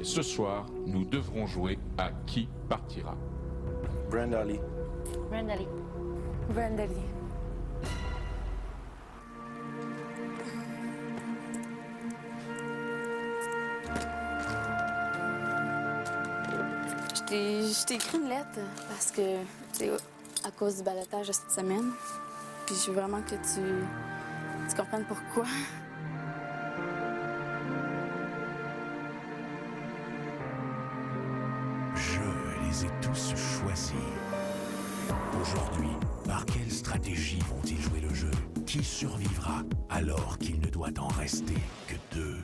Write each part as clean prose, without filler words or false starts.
ce soir, nous devrons jouer à qui partira. Brenda Lee. Brenda Lee. Brenda Lee. Je t'ai écrit une lettre parce que, tu sais, à cause du ballottage de cette semaine. Puis je veux vraiment que tu comprennes pourquoi. Je les ai tous choisis. Aujourd'hui, par quelle stratégie vont-ils jouer le jeu? Qui survivra alors qu'il ne doit en rester que deux?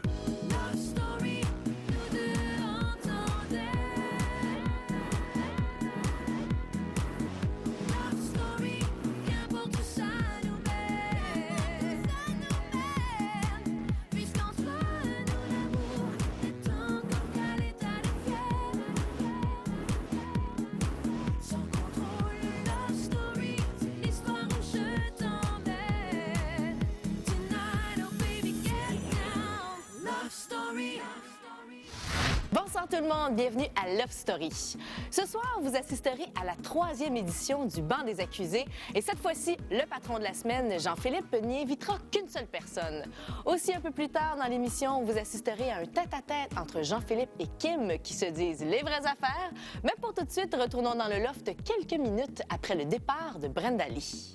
Bonsoir tout le monde, bienvenue à Love Story. Ce soir, vous assisterez à la 3e édition du banc des accusés et cette fois-ci, le patron de la semaine, Jean-Philippe, n'y invitera qu'une seule personne. Aussi, un peu plus tard dans l'émission, vous assisterez à un tête-à-tête entre Jean-Philippe et Kim qui se disent les vraies affaires. Mais pour tout de suite, retournons dans le loft quelques minutes après le départ de Brenda Lee.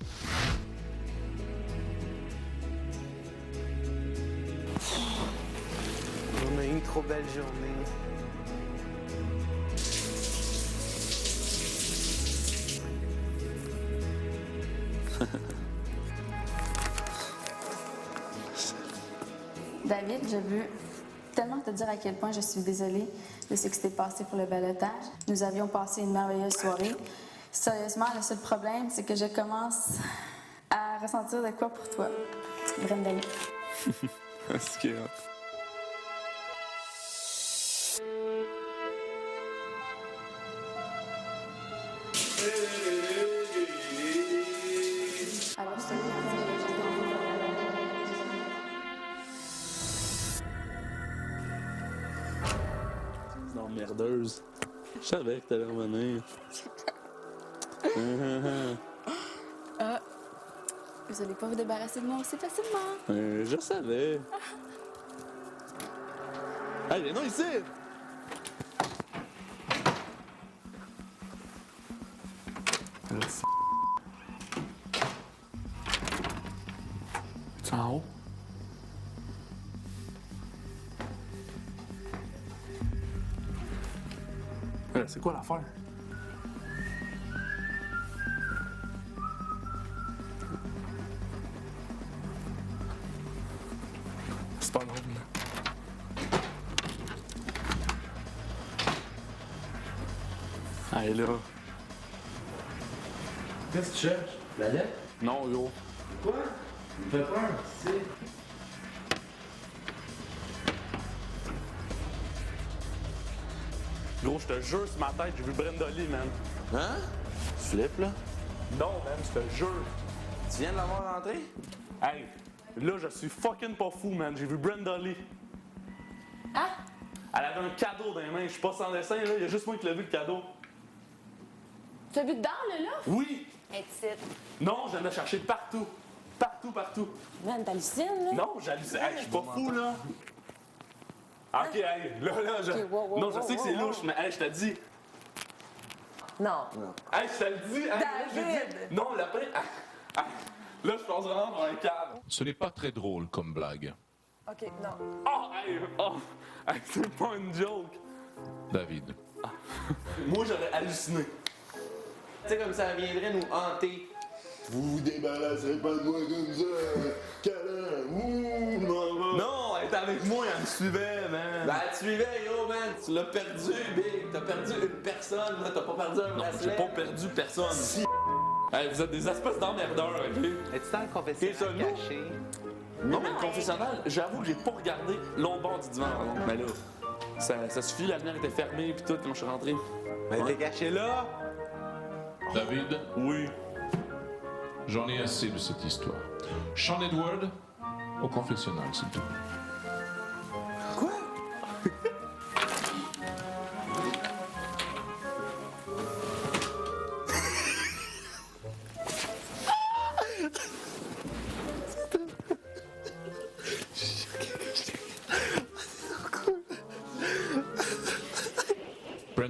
On a eu une trop belle journée. David, je veux tellement te dire à quel point je suis désolée de ce qui s'est passé pour le ballottage. Nous avions passé une merveilleuse soirée. Sérieusement, le seul problème, c'est que je commence à ressentir de quoi pour toi, Brenda Lee. C'est que... Alors, je te dis, C'est emmerdeuse. Je savais que t'allais revenir. vous allez pas vous débarrasser de moi aussi facilement. Je savais. Hey, viens donc ici! Tu en haut? C'est quoi l'affaire? C'est pas drôle, là. Allez, là. Qu'est-ce que tu cherches? La lettre? Non, yo. Quoi? Il me fait peur, c'est... Gros, je te jure, sur ma tête, j'ai vu Brenda Lee, man. Hein? Tu flippes, là? Non, man, je te jure. Tu viens de l'avoir rentré? Hey, là, je suis fucking pas fou, man. J'ai vu Brenda Lee. Ah! Elle avait un cadeau dans les mains. Je suis pas sans dessin, là. Il y a juste moi qui l'ai vu, le cadeau. Tu as vu dans le loft? Oui! Hey, Non, je l'ai cherché partout. Partout. man, t'hallucines, là? Non, j'hallucine. Hey, je suis pas fou, là. OK, hey, là, je... Ok, wow, non, je sais que c'est wow. louche, mais hey, je te dis. Non. Hey, je te le dis. Hey, là, je David! dis... Non, l'après... Là, je pense vraiment pour un câble. Ce n'est pas très drôle comme blague. OK, non. Oh, hey, hey, c'est pas une joke. David. Moi, j'aurais halluciné. Tu sais, comme ça viendrait nous hanter. Vous vous débarrasserez pas de moi comme ça, câlin. Ouh, non, Non, elle était avec moi, elle me suivait, man. Ben, tu suivais, yo, man. Tu l'as perdu, Big. T'as perdu une personne, là. T'as pas perdu un Non, bracelet. j'ai pas perdu personne. Hey, vous êtes des espèces d'emmerdeurs, OK? Es-tu dans le confessionnal Et ça, nous? caché? Non, mais le confessionnal, j'avoue que j'ai pas regardé l'autre bord du divan, pardon. Mais là, ça suffit, la lumière était fermée pis tout quand je suis rentré. Mais t'es caché là? David, Oui. j'en ai assez de cette histoire. Sean Edward, au confessionnal, s'il te plaît. Quoi?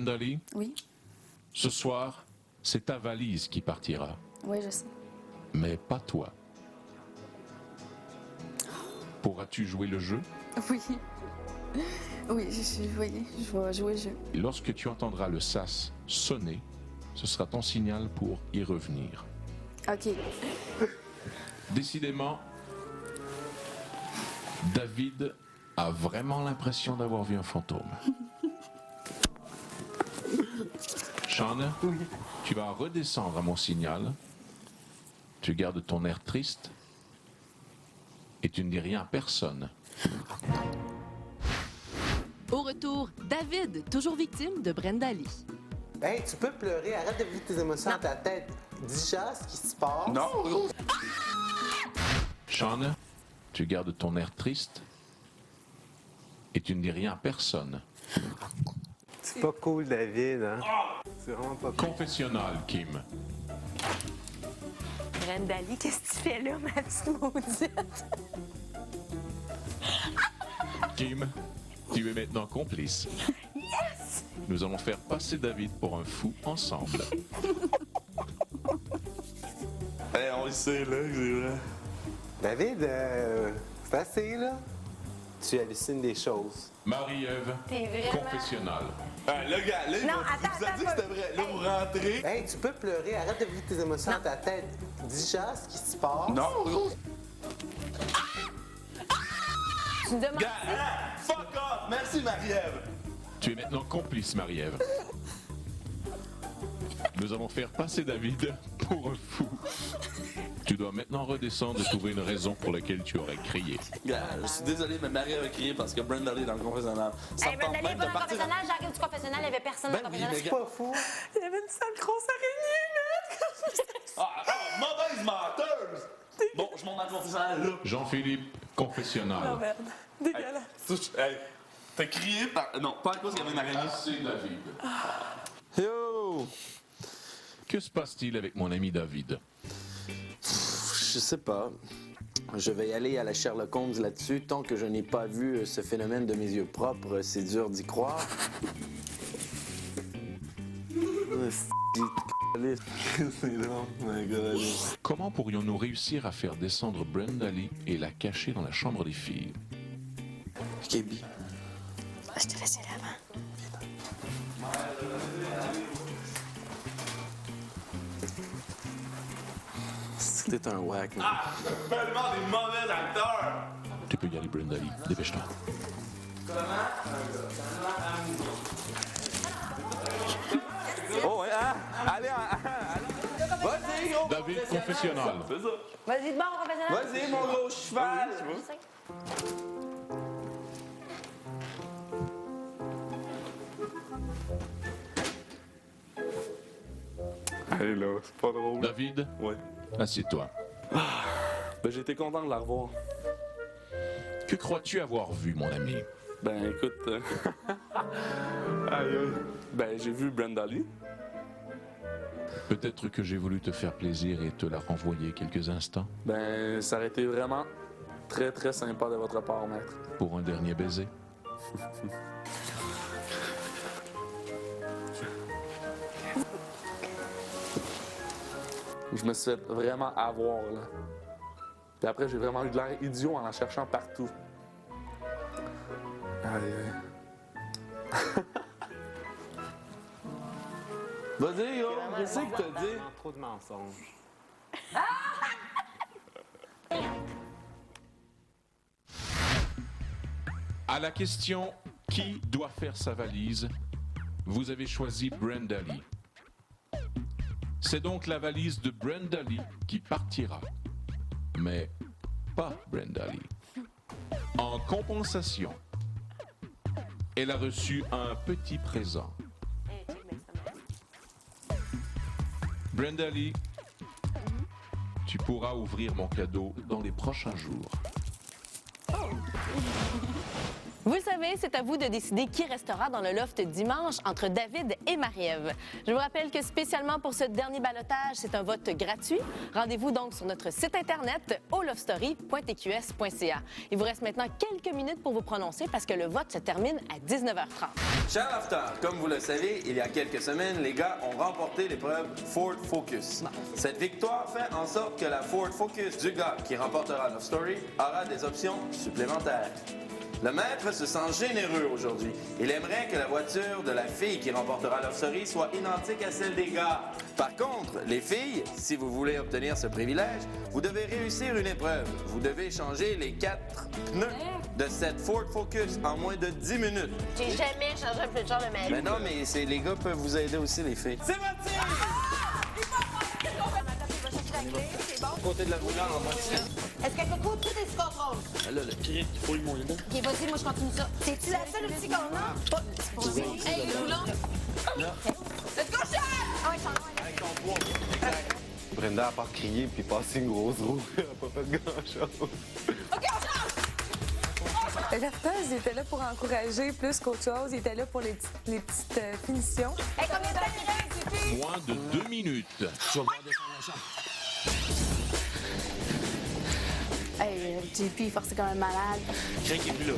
Brenda Lee, Oui, ce soir, c'est ta valise qui partira, oui, je sais. mais pas toi. Pourras-tu jouer le jeu? Oui. Oui, je vais jouer le jeu. Lorsque tu entendras le sas sonner, ce sera ton signal pour y revenir. OK. Décidément, David a vraiment l'impression d'avoir vu un fantôme. Sean, tu vas redescendre à mon signal. Tu gardes ton air triste et tu ne dis rien à personne. Au retour, David, toujours victime de Brenda Lee. Hey, tu peux pleurer, arrête de vivre tes émotions dans ta tête. Dis juste ce qui se passe. Non, gros. Sean, tu gardes ton air triste et tu ne dis rien à personne. C'est pas cool, David, hein? C'est vraiment pas cool. Confessionnal, Kim. Brenda Lee, qu'est-ce que tu fais là, ma petite maudite? Kim, tu es maintenant complice. Yes! Nous allons faire passer David pour un fou ensemble. Hey, on le sait, là, c'est vrai. David, c'est assez, là. Tu hallucines des choses. Marie-Ève, T'es vraiment... confessionnal. Hey, le gars, là, il Non, vous attends, a dit que c'était vrai. Là, vous rentrez. Hey, tu peux pleurer, arrête de vivre tes émotions dans ta tête. Dis juste ce qui se passe. Non, gros. Tu me demandes... Gars, fuck off. Merci, Marie-Ève. Tu es maintenant complice, Marie-Ève. Nous allons faire passer David pour un fou. Tu dois maintenant redescendre et trouver une raison pour laquelle tu aurais crié. Gars, je suis désolé, mais Marie-Ève a crié parce que Brenda Lee est dans le confessionnal. Ça Hey, me tente Brenda Lee, même pas de dans le partir. confessionnal, j'arrive du confessionnal, il n'y avait personne dans le Ben oui, confessionnal. mais C'est pas fou. Il y avait une sale grosse araignée, Ah, mauvaise menteuse! Bon, je monte dans le confessionnal, là. Jean-Philippe, confessionnal. merde. Dégueulasse. Hey, t'as crié par... Non, pas à cause qu'il y avait une araignée. Assez, David. Yo! Que se passe-t-il avec mon ami David? Je sais pas. Je vais y aller à la Sherlock Holmes là-dessus. Tant que je n'ai pas vu ce phénomène de mes yeux propres, c'est dur d'y croire. C'est long, my God. Comment pourrions-nous réussir à faire descendre Brenda Lee et la cacher dans la chambre des filles? KB. Je te laisse aller avant. C'était un whack, man. Tellement des mauvais acteurs! Tu peux y aller, Brenda Lee. Dépêche-toi. Oh, ouais, hein? Allez, Vas-y, gros! David, confessionnal. c'est ça. Vas-y, bon, professionnel. Vas-y, mon gros cheval! Allez, là, c'est pas drôle. David, Ouais. assieds-toi. Ben, j'ai été content de la revoir. Que crois-tu avoir vu, mon ami? Ben, écoute... Aïe, aïe. Ben, j'ai vu Brenda Lee. Peut-être que j'ai voulu te faire plaisir et te la renvoyer quelques instants Ben, ça aurait été vraiment très, très sympa de votre part, maître. pour un dernier baiser. Je me suis fait vraiment avoir, là. Puis après, j'ai vraiment eu de l'air idiot en la cherchant partout. Aïe, aïe. Vas-y, gros! Qu'est-ce que t'as dit? Trop de mensonges. À la question « Qui doit faire sa valise ?», vous avez choisi Brenda Lee. C'est donc la valise de Brenda Lee qui partira. Mais pas Brenda Lee. En compensation, elle a reçu un petit présent. Brenda Lee, tu pourras ouvrir mon cadeau dans les prochains jours. Vous le savez, c'est à vous de décider qui restera dans le loft dimanche entre David et Marie-Ève. Je vous rappelle que spécialement pour ce dernier ballottage, c'est un vote gratuit. Rendez-vous donc sur notre site Internet au lovestory.tqs.ca. Il vous reste maintenant quelques minutes pour vous prononcer parce que le vote se termine à 19h30. Cher Lofter, comme vous le savez, il y a quelques semaines, les gars ont remporté l'épreuve Ford Focus. Cette victoire fait en sorte que la Ford Focus du gars qui remportera Love Story aura des options supplémentaires. Le maître se sent généreux aujourd'hui. Il aimerait que la voiture de la fille qui remportera Love Story soit identique à celle des gars. Par contre, les filles, si vous voulez obtenir ce privilège, vous devez réussir une épreuve. Vous devez changer les 4 pneus de cette Ford Focus en moins de 10 minutes. J'ai jamais changé un pneu de char de ma vie. Mais non, mais les gars peuvent vous aider aussi, les filles. C'est parti! Côté de la roulade en moitié. Est-ce que Coco, tout est sous contrôle? Là, le cri, il faut y mouiller. Ok, vas-y, moi je continue ça. C'est-tu la seule outil qu'on a? Hey, le roulant! Let's go, Charles! Ah ouais, Charles, Brenda a pas crié puis passé une grosse roue. Elle a pas fait grand-chose. OK, on change! L'Arthaz, il était là pour encourager plus qu'autre chose. Il était là pour les petites finitions. Hey, combien de temps il reste, JP? Moins de 2 minutes. Hey, JP, il forçait quand même malade. Craig est plus là.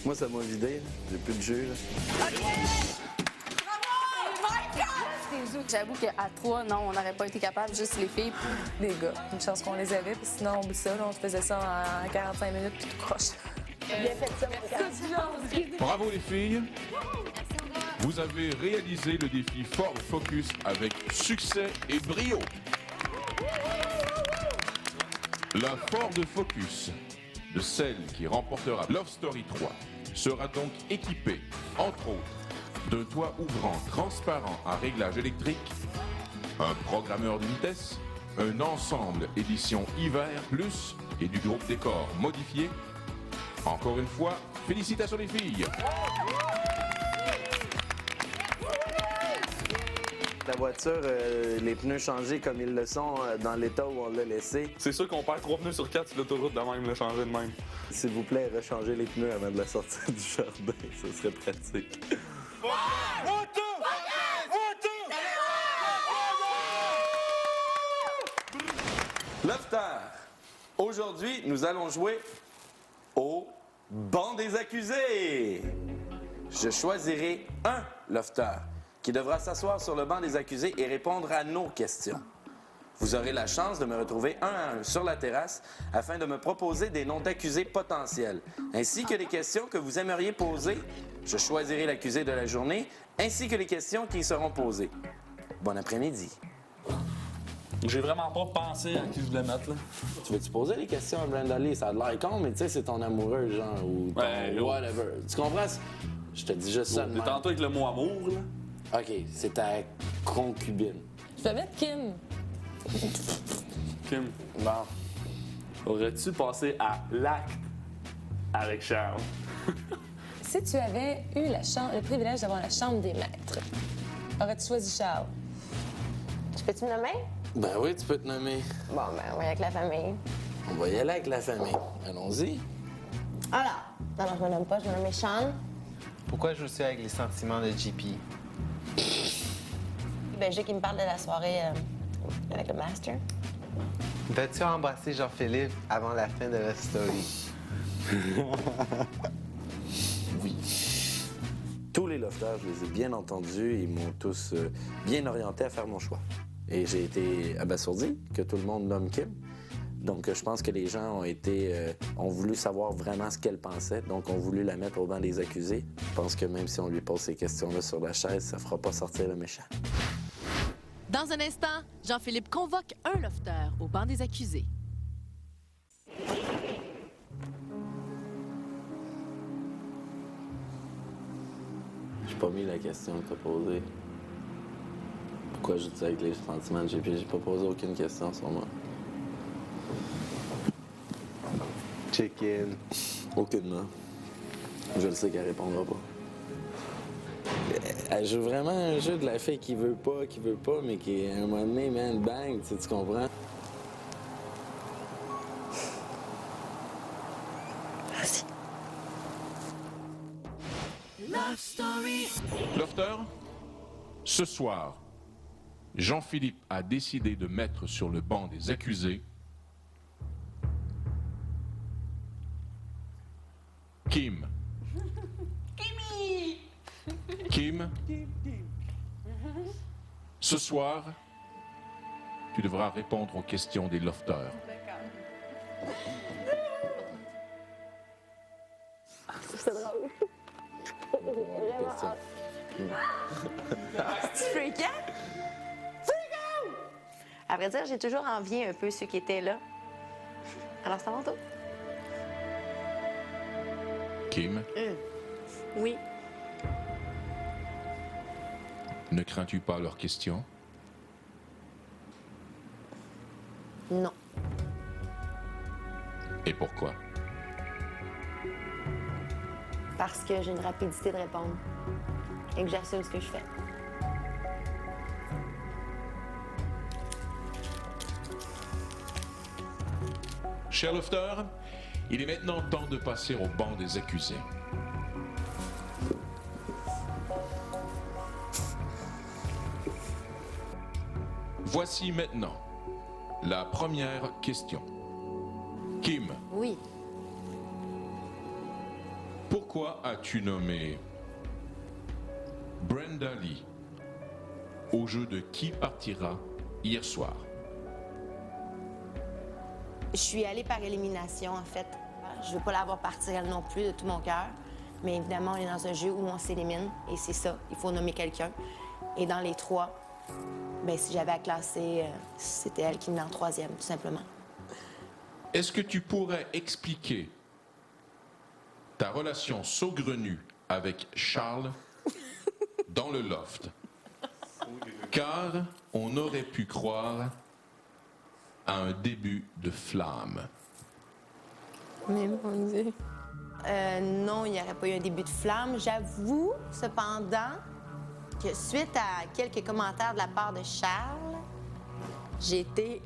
Moi, ça m'a vidé. J'ai plus de jus. Là. J'avoue qu'à 3, non, on n'aurait pas été capable, juste les filles. Les gars, une chance qu'on les avait, puis sinon, on oublie ça. Là, on se faisait ça en 45 minutes, puis tout croche. Bien fait ça, mon gars. Bravo les filles. Vous avez réalisé le défi Ford Focus avec succès et brio. La Ford Focus de celle qui remportera Love Story 3 sera donc équipée, entre autres, d'un toit ouvrant transparent à réglage électrique, un programmeur de vitesse, un ensemble édition hiver plus et du groupe décor modifié. Encore une fois, félicitations les filles. La voiture, les pneus changés comme ils le sont dans l'état où on l'a laissé. C'est sûr qu'on perd 3 pneus sur 4 sur l'autoroute de même, le changer de même. S'il vous plaît, rechangez les pneus avant de la sortir du jardin. Ce serait pratique. Lofter, aujourd'hui, nous allons jouer au banc des accusés. Je choisirai un Lofter qui devra s'asseoir sur le banc des accusés et répondre à nos questions. Vous aurez la chance de me retrouver un à un sur la terrasse afin de me proposer des noms d'accusés potentiels, ainsi que les questions que vous aimeriez poser. Je choisirai l'accusé de la journée, ainsi que les questions qui y seront posées. Bon après-midi. J'ai vraiment pas pensé à qui je voulais mettre, là. Tu veux-tu poser les questions à Brenda Lee? Ça a de l'air con, mais tu sais, c'est ton amoureux, genre, ou ton Ouais, whatever. Tu comprends? Je te dis juste ça de T'es même. tantôt avec le mot amour, là. OK, c'est ta concubine. Je peux mettre Kim. Kim, Bon. aurais-tu passé à l'acte avec Charles? Si tu avais eu le privilège d'avoir la chambre des maîtres, aurais-tu choisi Charles? Tu peux-tu me nommer? Ben oui, tu peux te nommer. Bon, ben, on va avec la famille. On va y aller avec la famille. Allons-y. Alors, non, je me nomme pas, je me nomme Sean. Pourquoi je suis avec les sentiments de JP? Ben, j'ai qui me parle de la soirée avec le master. Vas-tu embrasser Jean-Philippe avant la fin de la story? Oui. Tous les lofters, je les ai bien entendus. Ils m'ont tous bien orienté à faire mon choix. Et j'ai été abasourdi que tout le monde nomme Kim. Donc, je pense que les gens ont voulu savoir vraiment ce qu'elle pensait. Donc, ont voulu la mettre au banc des accusés. Je pense que même si on lui pose ces questions-là sur la chaise, ça fera pas sortir le méchant. Dans un instant, Jean-Philippe convoque un lofter au banc des accusés. J'ai pas mis la question que t'as posée. Pourquoi je dis avec les sentiments de JP? J'ai pas posé aucune question sur moi. Chicken. Aucunement. Je le sais qu'elle répondra pas. Elle joue vraiment un jeu de la fille qui veut pas, mais qui, à un moment donné, man, bang, tu comprends? Vas-y. Lofter, ce soir, Jean-Philippe a décidé de mettre sur le banc des accusés Kim. Kim, ce soir, tu devras répondre aux questions des lofters. C'est drôle. C'est fréquent? Fréquent! À vrai dire, j'ai toujours envié un peu ceux qui étaient là. Alors, c'est à mon tour. Kim, Oui. ne crains-tu pas leurs questions? Non. Et pourquoi? Parce que j'ai une rapidité de répondre et que j'assume ce que je fais. Cher Lofter, il est maintenant temps de passer au banc des accusés. Voici maintenant la première question. Kim, Oui. pourquoi as-tu nommé Brenda Lee au jeu de Qui partira hier soir? Je suis allée par élimination, en fait. Je veux pas la voir partir, elle non plus, de tout mon cœur. Mais évidemment, on est dans un jeu où on s'élimine, et c'est ça. Il faut nommer quelqu'un. Et dans les trois, ben si j'avais à classer, c'était elle qui venait en troisième, tout simplement. Est-ce que tu pourrais expliquer ta relation saugrenue avec Charles dans le loft? Car on aurait pu croire à un début de flamme. Mais mon Dieu. Non, il n'y aurait pas eu un début de flamme. J'avoue, cependant, que suite à quelques commentaires de la part de Charles, j'ai été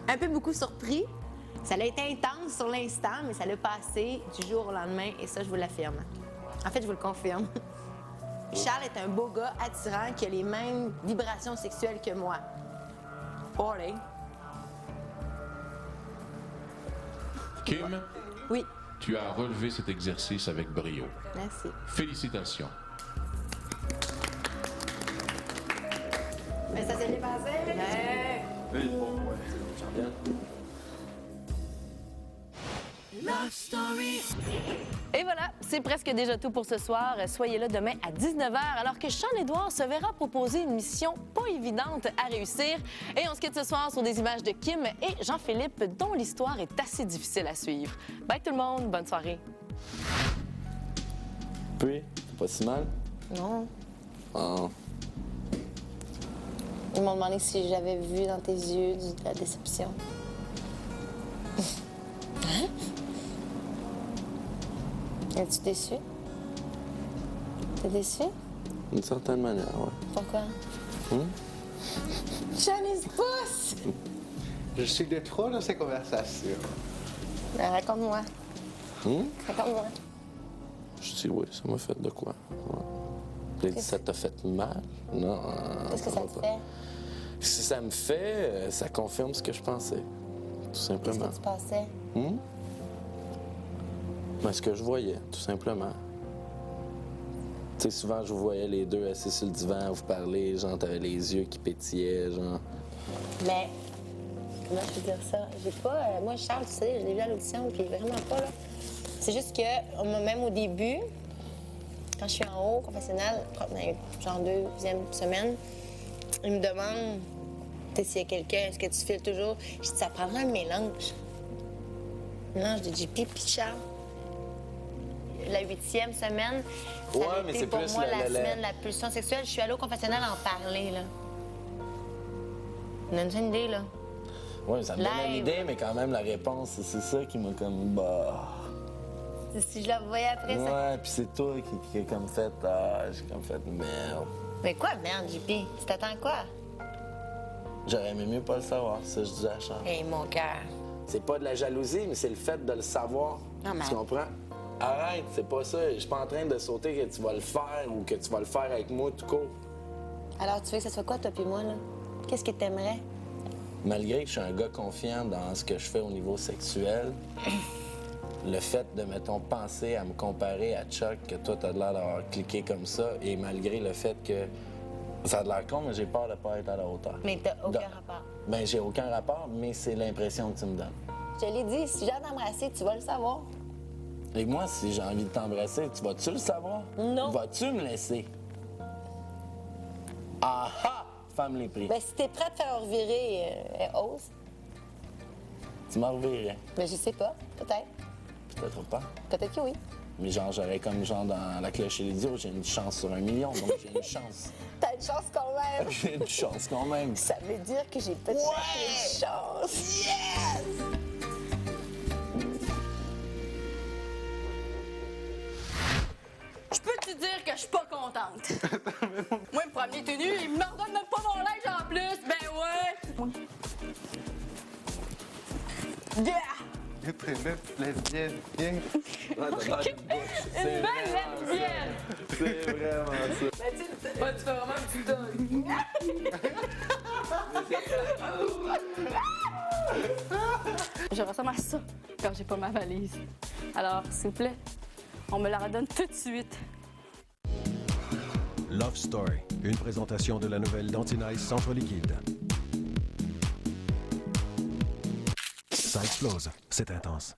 un peu beaucoup surpris. Ça a été intense sur l'instant, mais ça l'a passé du jour au lendemain, et ça, je vous l'affirme. En fait, je vous le confirme. Charles est un beau gars attirant qui a les mêmes vibrations sexuelles que moi. Party. Kim, Oui, tu as relevé cet exercice avec brio. merci. Félicitations. Mais ça s'est bien passé? Et voilà, c'est presque déjà tout pour ce soir. Soyez là demain à 19h, alors que Charles-Édouard se verra proposer une mission pas évidente à réussir. Et on se quitte ce soir sur des images de Kim et Jean-Philippe, dont l'histoire est assez difficile à suivre. Bye tout le monde, bonne soirée. Puis, c'est pas si mal. Non. Ah. Ils m'ont demandé si j'avais vu dans tes yeux de la déception. Hein? Es-tu déçu? T'es déçu? D'une certaine manière, ouais. Pourquoi? Janice pousse! Je suis de trop dans ces conversations. Ben, raconte-moi. Raconte-moi. Je dis oui, ça m'a fait de quoi. Ouais. J'ai dit, ça t'a fait mal? Non. Qu'est-ce que ça te fait? Si ça me fait, ça confirme ce que je pensais. Tout simplement. Qu'est-ce que tu pensais? Ben, ce que je voyais, tout simplement. Tu sais, souvent, je vous voyais les deux assis sur le divan à vous parler, genre, t'avais les yeux qui pétillaient, genre. Mais, comment je peux dire ça? J'ai pas. Moi, Charles, tu sais, je l'ai vu à l'audition, puis vraiment pas, là. C'est juste que, même au début, quand je suis en haut, confessionnal, genre deuxième semaine, il me demande, tu sais, s'il y a quelqu'un, est-ce que tu files toujours? Je dis, ça prendrait un mélange. Mélange de JP puis de Charles. La 8e semaine, ça Ouais, a mais été c'est pour plus moi la- la la- semaine de la pulsion sexuelle. Je suis allée au confessionnal en parler, là. On a une idée, là. Ouais, ça me donne une Live. idée, mais quand même, la réponse, c'est ça qui m'a comme. Bah. Si je la voyais après, ça... Ouais, puis c'est toi qui a comme fait. J'ai comme fait merde. Mais quoi, merde, JP? Tu t'attends quoi? J'aurais aimé mieux pas le savoir, ça, je dis à Charles. Hé, mon cœur. C'est pas de la jalousie, mais c'est le fait de le savoir. Non, mais- Tu comprends? arrête, c'est pas ça. Je suis pas en train de sauter que tu vas le faire ou que tu vas le faire avec moi tout court. Alors, tu veux que ce soit quoi, toi puis moi, là? Qu'est-ce que t'aimerais? Malgré que je suis un gars confiant dans ce que je fais au niveau sexuel, le fait de, mettons, penser à me comparer à Chuck, que toi, t'as l'air d'avoir cliqué comme ça, et malgré le fait que ça a l'air con, mais j'ai peur de pas être à la hauteur. Mais t'as aucun rapport. Ben, j'ai aucun rapport, mais c'est l'impression que tu me donnes. Je te l'ai dit, si j'ai envie d'embrasser, tu vas le savoir. Et moi, si j'ai envie de t'embrasser, tu vas-tu le savoir? Non. Vas-tu me laisser? Ah ah! Femme les prix. Ben, si t'es prête à faire revirer, ose. Tu m'en reverrais. Ben, je sais pas. Peut-être. Peut-être pas. Peut-être que oui. Mais genre, j'aurais comme genre dans La Cloche et l'idiot, j'ai une chance sur 1 million, donc j'ai une chance. T'as une chance quand même. J'ai une chance quand même. Ça veut dire que j'ai peut-être une chance. Yes! Je peux te dire que je suis pas contente. Moi, me promener tout nu, il me redonne même pas mon linge en plus. Ben ouais. Yeah! Très belle lesbienne. Viens. Une belle lesbienne. C'est vraiment ça. Ben, tu fais vraiment un petit dog. Je ressemble à ça quand j'ai pas ma valise. Alors, s'il vous plaît, on me la redonne tout de suite. Love Story, une présentation de la nouvelle d'Antinice Centre Liquide. Ça explose, c'est intense.